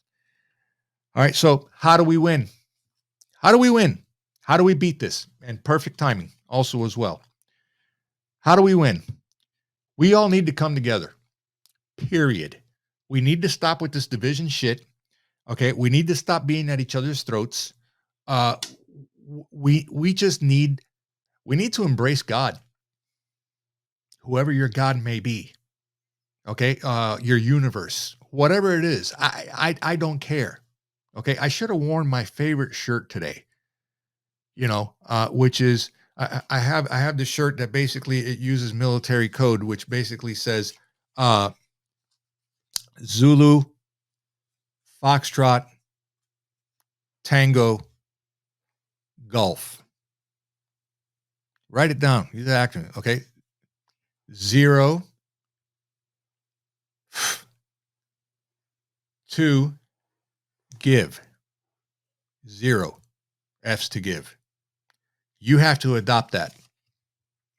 A: All right, so how do we win? How do we win? How do we beat this? And perfect timing also as well. How do we win? We all need to come together, period. We need to stop with this division shit. Okay. We need to stop being at each other's throats. Uh, we just need, we need to embrace God, whoever your God may be. Okay. Your universe, whatever it is. I don't care. Okay. I should have worn my favorite shirt today, which is, I have the shirt that basically it uses military code, which basically says, Zulu, Foxtrot, Tango, Golf. Write it down. Use the acronym. Okay. 0, 2, give. 0 F's to give. You have to adopt that.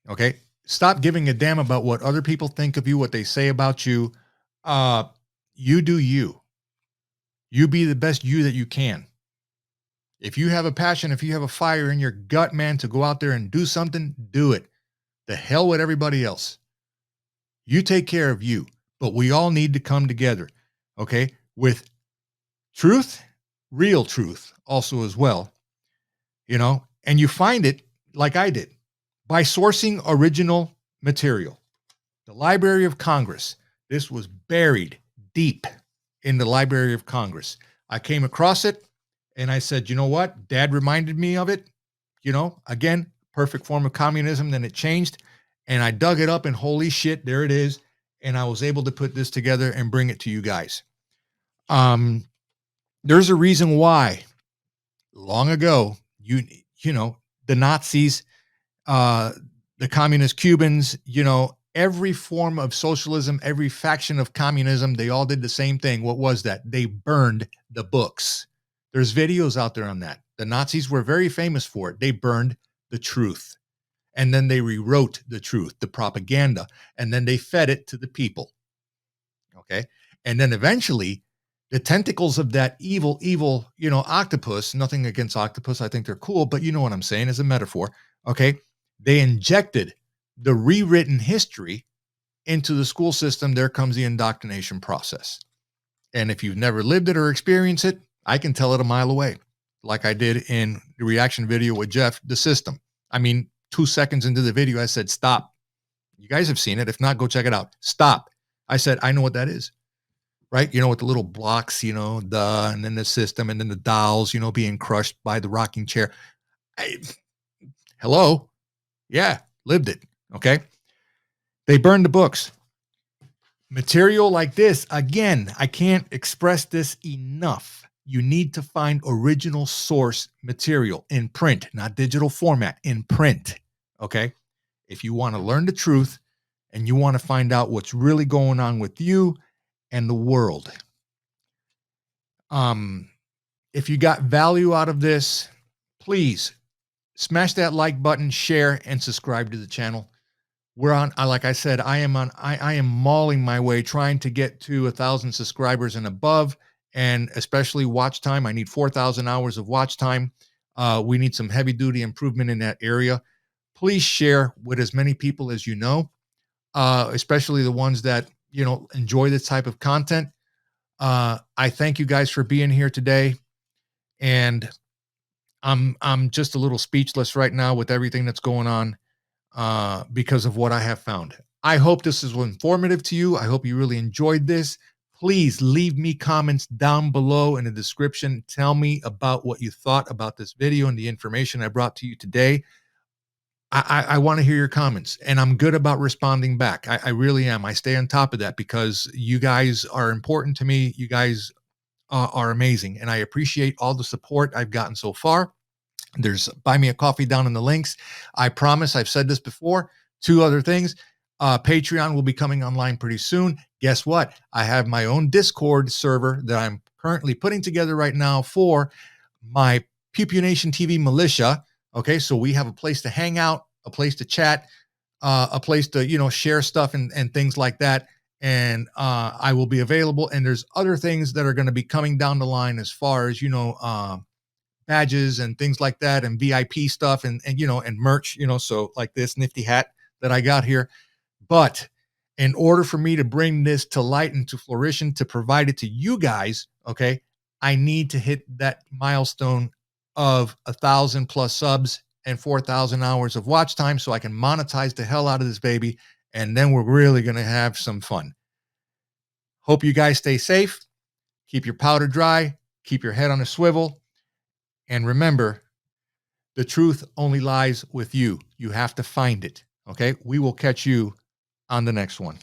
A: Okay. Stop giving a damn about what other people think of you, what they say about you. You do you. You be the best you that you can. If you have a passion, if you have a fire in your gut, man, to go out there and do something, do it. The hell with everybody else. You take care of you, but we all need to come together, okay, with truth, real truth also as well, and you find it like I did by sourcing original material. The Library of Congress. This was buried deep in the Library of Congress. I came across it and I said, you know what? Dad reminded me of it. Again, perfect form of communism. Then it changed and I dug it up and holy shit, there it is. And I was able to put this together and bring it to you guys. There's a reason why long ago, the Nazis, the communist Cubans, every form of socialism, every faction of communism, they all did the same thing. What was that? They burned the books. There's videos out there on that. The Nazis were very famous for it. They burned the truth. And then they rewrote the truth, the propaganda, and then they fed it to the people. Okay. And then eventually the tentacles of that evil, octopus, nothing against octopus. I think they're cool, but you know what I'm saying as a metaphor. Okay. They injected the rewritten history into the school system. There comes the indoctrination process. And if you've never lived it or experienced it, I can tell it a mile away, like I did in the reaction video with Jeff, the system. 2 seconds into the video, I said, stop. You guys have seen it. If not, go check it out. Stop. I said, I know what that is, right? With the little blocks, and then the system, and then the dolls, being crushed by the rocking chair. Hello. Yeah. Lived it. Okay. They burned the books. Material like this, again, I can't express this enough. You need to find original source material in print, not digital format, in print. Okay. If you want to learn the truth and you want to find out what's really going on with you and the world. If you got value out of this, please smash that like button, share, and subscribe to the channel. We're on, like I said, I am mauling my way, trying to get to 1,000 subscribers and above, and especially watch time. I need 4,000 hours of watch time. We need some heavy duty improvement in that area. Please share with as many people as you know, especially the ones that, enjoy this type of content. I thank you guys for being here today. And I'm just a little speechless right now with everything that's going on because of what I have found. I hope this is informative to you. I hope you really enjoyed this. Please leave me comments down below in the description. Tell me about what you thought about this video and the information I brought to you today. I want to hear your comments, and I'm good about responding back. I really am. I stay on top of that because you guys are important to me. You guys are amazing, and I appreciate all the support I've gotten so far. There's buy me a coffee down in the links. I promise, I've said this before. 2 other things. Patreon will be coming online pretty soon. Guess what? I have my own Discord server that I'm currently putting together right now for my Pew Pew Nation TV militia. Okay, so we have a place to hang out, a place to chat, a place to, share stuff and things like that. And I will be available. And there's other things that are going to be coming down the line as far as, badges and things like that, and VIP stuff, and you know, and merch, you know, so like this nifty hat that I got here. But in order for me to bring this to light and to flourish to provide it to you guys, okay, I need to hit that milestone of 1,000 plus subs and 4,000 hours of watch time so I can monetize the hell out of this baby. And then we're really going to have some fun. Hope you guys stay safe. Keep your powder dry. Keep your head on a swivel. And remember, the truth only lies with you. You have to find it. Okay. We will catch you on the next one.